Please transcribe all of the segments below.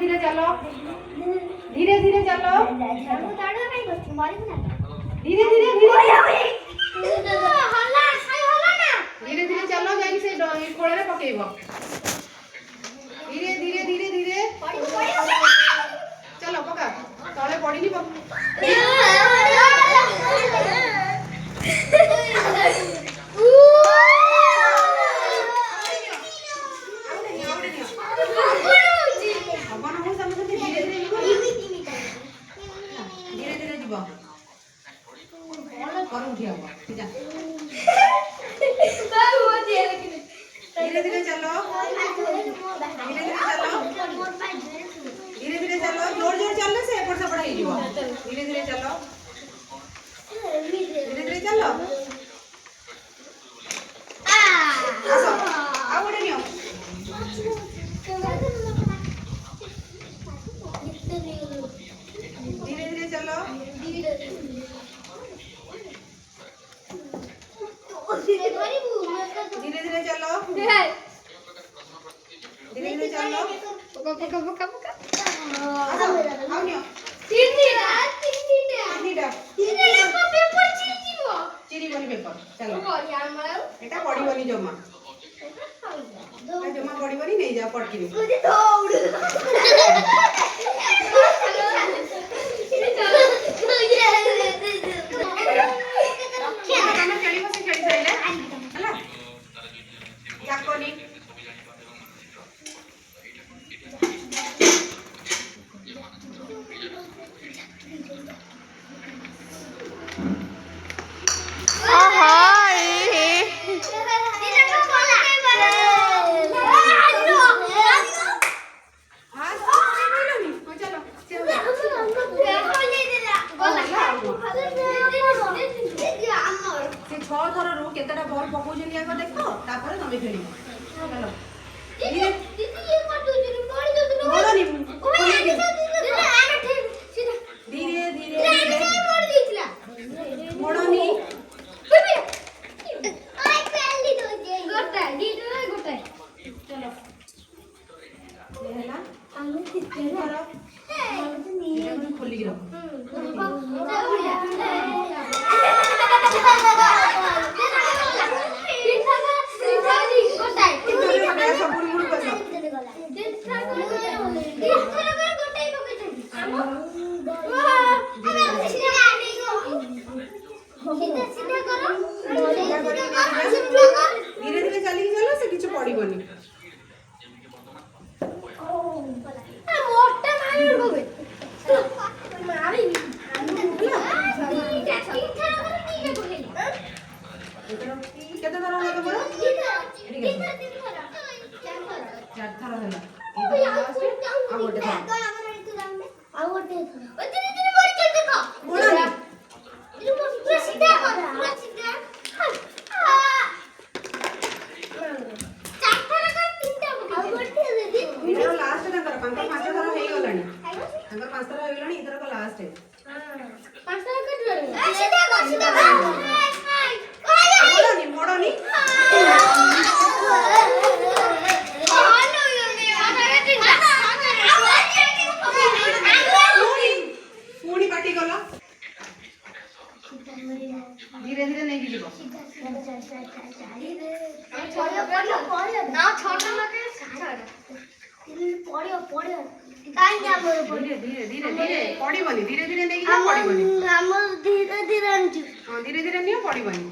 धीरे चलो, धीरे धीरे चलो, धीरे धीरे धीरे धीरे चलो जाई से कोड़े रे पकेइबो धीरे धीरे धीरे धीरे चलो पका तले पड़ीनी धीरे धीरे जीव कर उठी हम धीरे धीरे चलो धीरे धीरे चलो धीरे धीरे चलो जोर जोर चलने से एपट सेपट हो जीव धीरे धीरे चलो धीरे धीरे चलो आसो आ गोटे नियो धीरे धीरे चलो धीरे धीरे चलो धीरे धीरे चलो पका पका पका आओ नियो तीनटा पेपर चिरी पेपर चलो एटा पड़ीबनी जमा जमा पड़ीबनी नहीं जा पटकी केतटा बॉल पकोजन या को देखो तापर तमे खेली चलो धीरे धीरे धीरे मोड़नी चलो खोली गिरो धीरे धीरे चली चलो से किछ पड़ीबनी केते थरा होला तमरो चार थरा होला आ गोटे थरा आ गोटे धीरे धीरे मोड़ चल देखो मोड़ा पूरा सीधा कर पूरा सीधा चार थरा कर तीनटा आ गोटे दीदी इधर लास्ट ना कर पांच थरा हेई गलानी अगर पांच थरा हेई गलानी इधर को लास्ट है हां पांच थरा कट गलानी सीधा कर मोड़नी पूरी पार्टी गला धीरे धीरे नहीं जीव धीरे धीरे धीरे धीरे पड़ीबनी धीरे धीरे नहीं पड़ीबनी धीरे धीरे नहीं पड़ीबनी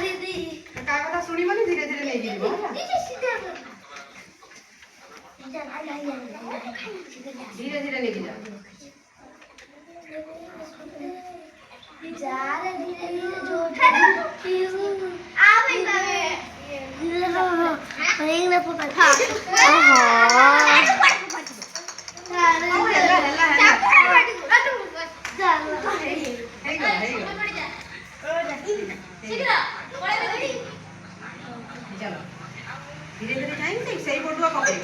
दीदी का कथा सुनिबनी धीरे धीरे नहीं जीव धीरे धीरे नहीं जा जा रे धीरे धीरे जो आ भाई बाबे रिंग ना फुट था चलो धीरे धीरे जाएंगे सही बोलवा पकड़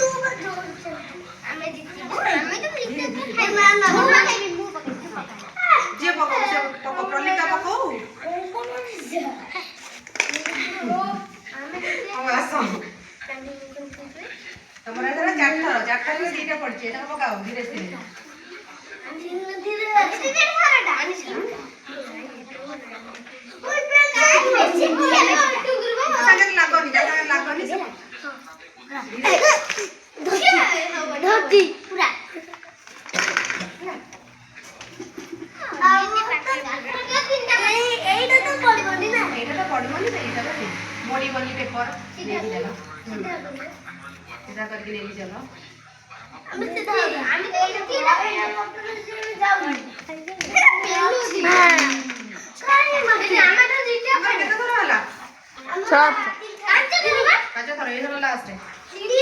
हमें जीती हमें तो जीते है मां जे पको से पको प्रलिका पको हम आसो तमर ଚାରିଟା ଦିଟା ପଡିଛି ଏଟା ପକାଅ ଧୀରେ ଧୀରେ ସାଙ୍ଗରେ ଲାଗନି ଧୋତି ପୁରା এইটা তো পড়বনি না এইটা তো পড়বনি না এইটা তো মোড়িবনি পেপার নেকি চলো সিধা करके নেকি চলো আমি সিধা আমি তো এইটা কি না যাও কাই মানে আমারটা দিতে কেতে ধর হলা সব আচ্ছা দিবা আচ্ছা ধর এই ধর লাস্ট দিদি